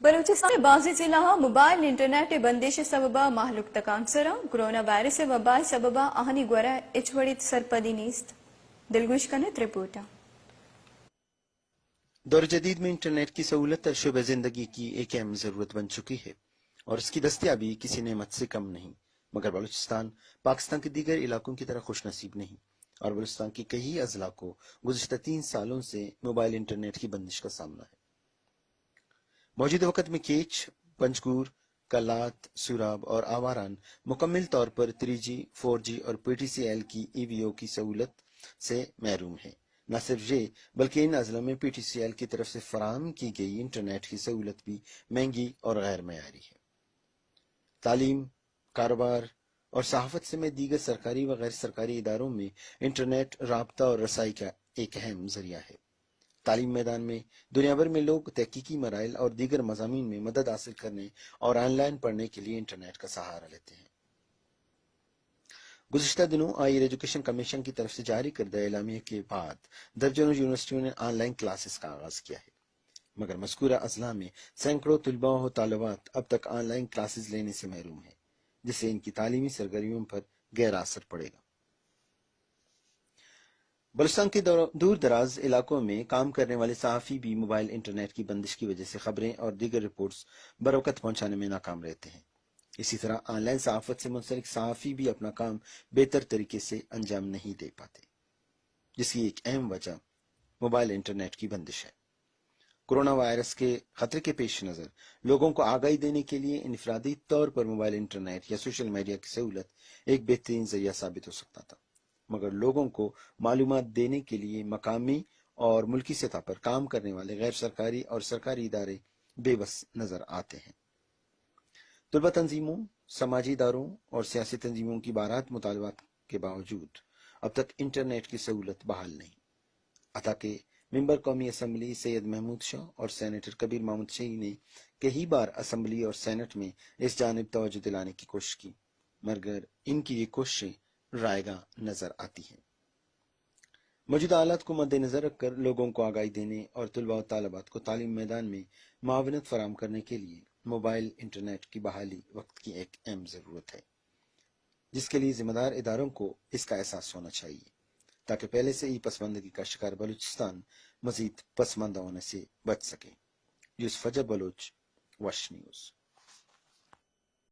بلوچستان में बाज़ी ज़िला मोबाइल इंटरनेट बंदिश सबबा महलुक तकांसरा कोरोना वायरस वबाई सबबा आहनी गोरा इचवड़ित सरपदी नीस्त दिलगुश कने रिपोर्टा। दौर जदीद में इंटरनेट की सहूलत शुबे जिंदगी की एक अहम जरूरत बन चुकी है और इसकी दस्तियाबी किसी नेमत से कम नहीं, मगर बलूचिस्तान पाकिस्तान के दीगर इलाकों की तरह खुश नसीब नहीं और बलूचिस्तान के कई अजला को गुज़िश्ता 3 सालों से मोबाइल इंटरनेट की बंदिश का सामना है। मौजूदा वक्त में केच, पंजगूर, कलात, सुराब और आवारान मुकम्मल तौर पर 3G, 4G और PTCL की EVO की सहूलत से महरूम है। न सिर्फ ये बल्कि इन अजला में PTCL की तरफ से फराहम की गई इंटरनेट की सहूलत भी महंगी और गैर मयारी है। तालीम, कारोबार और सहाफत समेत दीगर सरकारी व गैर सरकारी इदारों में इंटरनेट राबता और रसाई का एक अहम जरिया है। तालीम मैदान में दुनिया भर में लोग तहकीकी मराइल और दीगर मज़ामीन में मदद हासिल करने और ऑनलाइन पढ़ने के लिए इंटरनेट का सहारा लेते हैं। गुज़िश्ता दिनों हायर एजुकेशन कमीशन की तरफ से जारी करदा एलामिया के बाद दर्जनों यूनिवर्सिटियों ने ऑनलाइन क्लासेस का आगाज किया है, मगर मज़कूरा अजला में सैकड़ों तलबा व तालिबात अब तक ऑनलाइन क्लासेस लेने से महरूम है, जिससे इनकी तालीमी सरगर्मियों पर गहरा असर पड़ेगा। बलूचिस्तान के दूर दराज इलाकों में काम करने वाले सहाफ़ी भी मोबाइल इंटरनेट की बंदिश की वजह से खबरें और दीगर रिपोर्ट्स बरवकत पहुंचाने में नाकाम रहते हैं। इसी तरह ऑनलाइन सहाफत से मुंसलिक सहाफ़ी भी अपना काम बेहतर तरीके से अंजाम नहीं दे पाते, जिसकी एक अहम वजह मोबाइल इंटरनेट की बंदिश है। कोरोना वायरस के खतरे के पेश नज़र लोगों को आगाही देने के लिए इनफरादी तौर पर मोबाइल इंटरनेट या सोशल मीडिया की सहूलत एक बेहतरीन जरिया साबित हो सकता था, मगर लोगों को मालूमात देने के लिए मकामी और मुल्की सतह पर काम करने वाले गैर सरकारी और सरकारी इदारे बेबस नजर आते हैं। तलबा तंजीमों, समाजी इदारों और सियासी तंजीमों की बारात मुतालबात के बावजूद अब तक इंटरनेट की सहूलत बहाल नहीं। अता के मेंबर कौमी असम्बली सैयद महमूद शाह और सेनेटर कबीर महमूद शही ने कई बार असम्बली और सेनेट में इस जानिब तवज्जो दिलाने की कोशिश की, मगर इनकी ये कोशिशें रायगा नजर आती हैं। मौजूदा हालात को मद्देनजर रखकर लोगों को आगाही देने और तलबा और तालिबात को तालीम मैदान में मावनत फराम करने के लिए मोबाइल इंटरनेट की बहाली वक्त की एक अहम जरूरत है, जिसके लिए जिम्मेदार इदारों को इसका एहसास होना चाहिए, ताकि पहले से ही पसमानदगी का शिकार बलूचिस्तान मजीद पसमानदा होने से बच सके। यूसुफ फजर बलोच, वश न्यूज़।